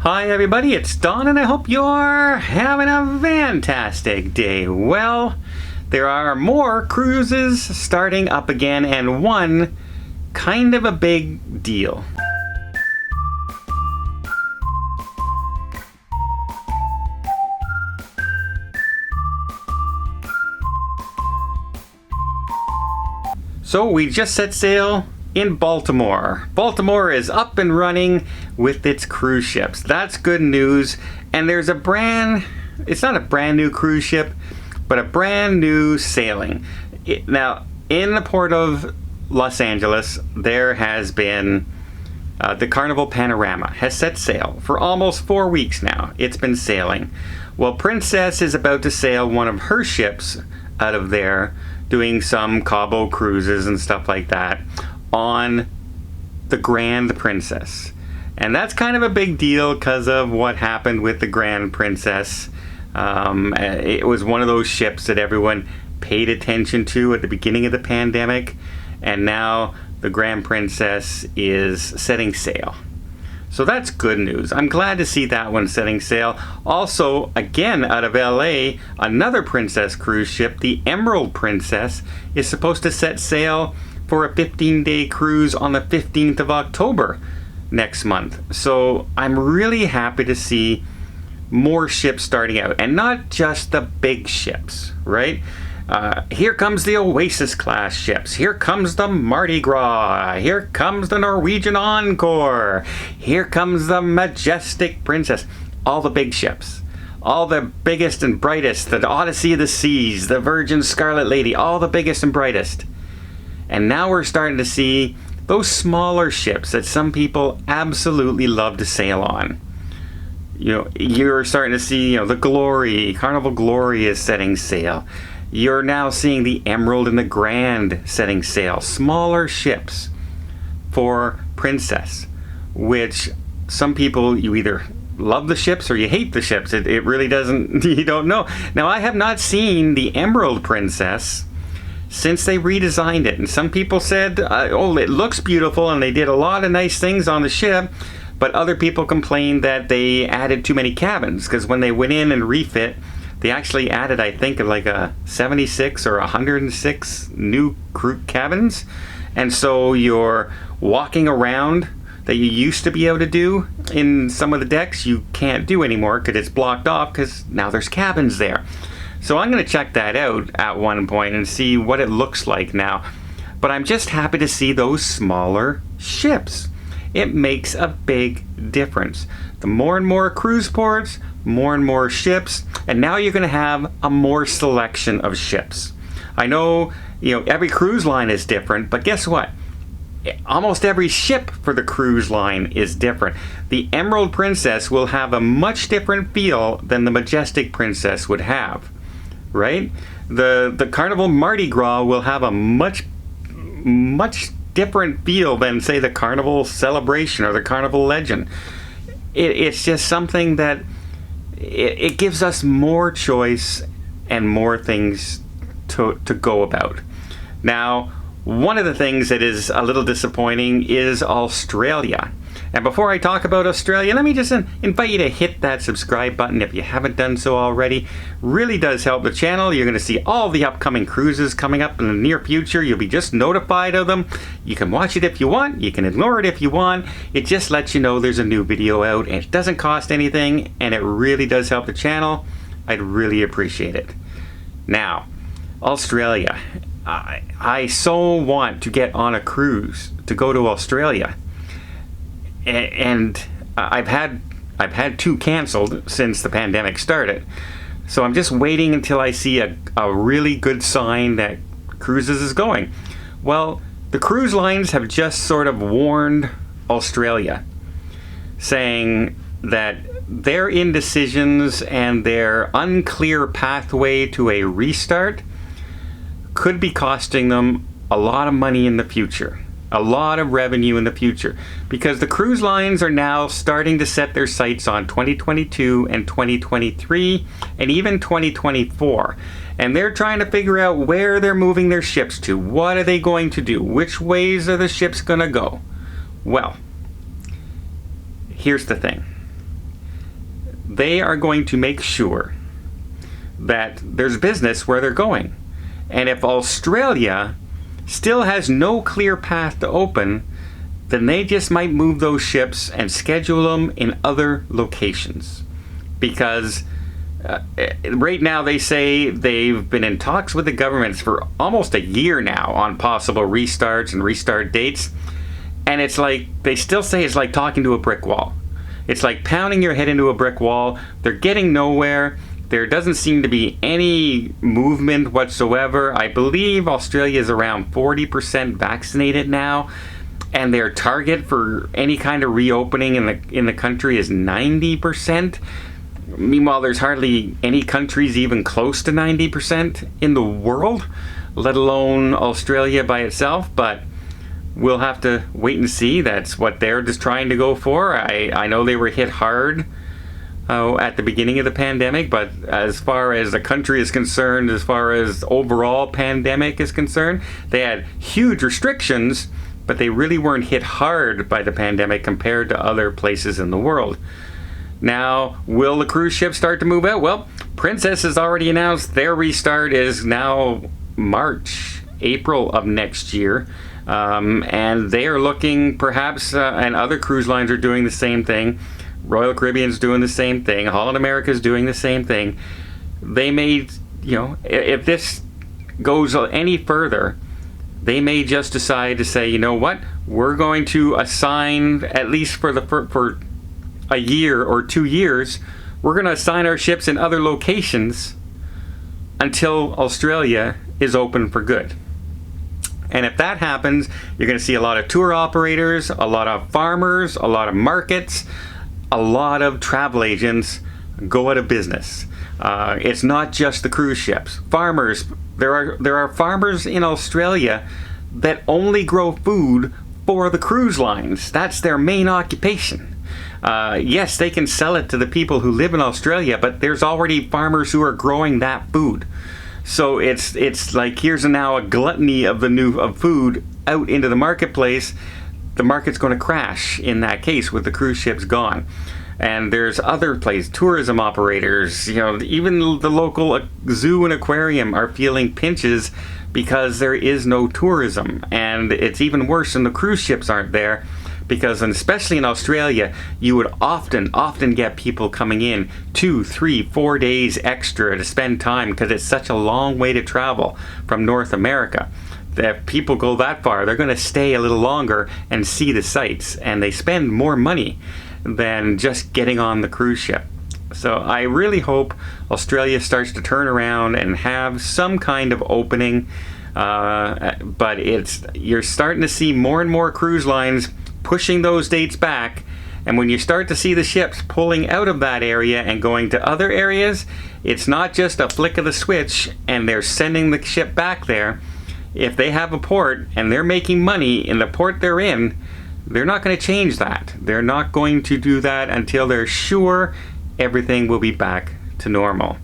Hi everybody, it's Don and I hope you're having a fantastic day. Well, there are more cruises starting up again and one kind of a big deal. So we just set sail in Baltimore. Baltimore is up and running with its cruise ships. That's good news. And there's it's not a brand new cruise ship, but a brand new sailing. Now, in the port of Los Angeles, there has been the Carnival Panorama has set sail for almost 4 weeks now. It's been sailing. Well, Princess is about to sail one of her ships out of there, doing some Cabo cruises and stuff like that on the Grand Princess. And that's kind of a big deal because of what happened with the Grand Princess. It was one of those ships that everyone paid attention to at the beginning of the pandemic, and now the Grand Princess is setting sail. So that's good news. I'm glad to see that one setting sail. Also, again, out of LA, another Princess cruise ship, the Emerald Princess, is supposed to set sail for a 15-day cruise on the 15th of October next month. So I'm really happy to see more ships starting out, and not just the big ships, right? Here comes the Oasis class ships. Here comes the Mardi Gras. Here comes the Norwegian Encore. Here comes the Majestic Princess. All the big ships. All the biggest and brightest. The Odyssey of the Seas, the Virgin Scarlet Lady, all the biggest and brightest. And now we're starting to see those smaller ships that some people absolutely love to sail on. You know, you're starting to see, the Glory, Carnival Glory is setting sail. You're now seeing the Emerald and the Grand setting sail. Smaller ships for Princess, which some people, you either love the ships or you hate the ships. It really doesn't, you don't know. Now, I have not seen the Emerald Princess since they redesigned it. And some people said, oh, it looks beautiful and they did a lot of nice things on the ship. But other people complained that they added too many cabins, because when they went in and refit, they actually added, I think, like a 76 or 106 new crew cabins. And so you're walking around that you used to be able to do in some of the decks, you can't do anymore because it's blocked off because now there's cabins there. So I'm going to check that out at one point and see what it looks like now. But I'm just happy to see those smaller ships. It makes a big difference. The more and more cruise ports, more and more ships, and now you're going to have a more selection of ships. I know, every cruise line is different, but guess what? Almost every ship for the cruise line is different. The Emerald Princess will have a much different feel than the Majestic Princess would have, right? The Carnival Mardi Gras will have a much different feel than, say, the Carnival Celebration or the Carnival Legend. It's just something that it gives us more choice and more things to go about. Now, one of the things that is a little disappointing is Australia. And before I talk about Australia, let me just invite you to hit that subscribe button if you haven't done so already. Really does help the channel. You're going to see all the upcoming cruises coming up in the near future. You'll be just notified of them. You can watch it if you want. You can ignore it if you want. It just lets you know there's a new video out. And it doesn't cost anything, and it really does help the channel. I'd really appreciate it. Now, Australia. I so want to get on a cruise to go to Australia. And I've had 2 canceled since the pandemic started. So I'm just waiting until I see a really good sign that cruises is going. Well, the cruise lines have just sort of warned Australia, saying that their indecisions and their unclear pathway to a restart could be costing them a lot of money in the future. A lot of revenue in the future, because the cruise lines are now starting to set their sights on 2022 and 2023 and even 2024. And they're trying to figure out where they're moving their ships to. What are they going to do? Which ways are the ships going to go? Well, here's the thing. they are going to make sure that there's business where they're going. And if Australia still has no clear path to open, then they just might move those ships and schedule them in other locations. Because right now they say they've been in talks with the governments for almost a year now on possible restarts and restart dates. And it's like, they still say it's like talking to a brick wall. It's like pounding your head into a brick wall. They're getting nowhere. There doesn't seem to be any movement whatsoever. I believe Australia is around 40% vaccinated now, and their target for any kind of reopening in the country is 90%. Meanwhile, there's hardly any countries even close to 90% in the world, let alone Australia by itself. But we'll have to wait and see. That's what they're just trying to go for. I know they were hit hard at the beginning of the pandemic, but as far as the country is concerned, as far as overall pandemic is concerned, they had huge restrictions, but they really weren't hit hard by the pandemic compared to other places in the world. Now, will the cruise ships start to move out? Well, Princess has already announced their restart is now April of next year. And they are looking perhaps, and other cruise lines are doing the same thing. Royal Caribbean's doing the same thing. Holland America's doing the same thing. They may, if this goes any further, they may just decide to say, you know what, we're going to assign, at least for a year or 2 years, we're going to assign our ships in other locations until Australia is open for good. And if that happens, you're going to see a lot of tour operators, a lot of farmers, a lot of markets, a lot of travel agents go out of business. It's not just the cruise ships. Farmers, there are farmers in Australia that only grow food for the cruise lines. That's their main occupation. Yes, they can sell it to the people who live in Australia, but there's already farmers who are growing that food. So it's like here's now a gluttony of food out into the marketplace. The market's going to crash in that case with the cruise ships gone. And there's other places, tourism operators, even the local zoo and aquarium are feeling pinches because there is no tourism. And it's even worse when the cruise ships aren't there, because, and especially in Australia, you would often get people coming in 2, 3, 4 days extra to spend time, because it's such a long way to travel from North America. If people go that far, they're going to stay a little longer and see the sights, and they spend more money than just getting on the cruise ship. So I really hope Australia starts to turn around and have some kind of opening, but you're starting to see more and more cruise lines pushing those dates back. And when you start to see the ships pulling out of that area and going to other areas, it's not just a flick of the switch and they're sending the ship back there. If they have a port and they're making money in the port they're in, they're not going to change that. They're not going to do that until they're sure everything will be back to normal.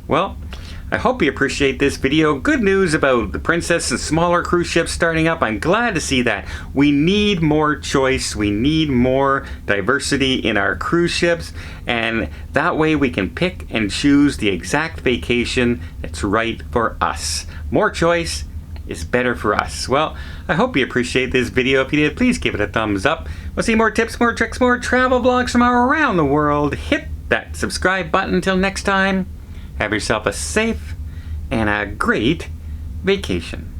Well, I hope you appreciate this video. Good news about the Princess and smaller cruise ships starting up. I'm glad to see that. We need more choice. We need more diversity in our cruise ships. And that way we can pick and choose the exact vacation that's right for us. More choice is better for us. Well, I hope you appreciate this video. If you did, please give it a thumbs up. We'll see more tips, more tricks, more travel vlogs from around the world. Hit that subscribe button. Until next time, have yourself a safe and a great vacation.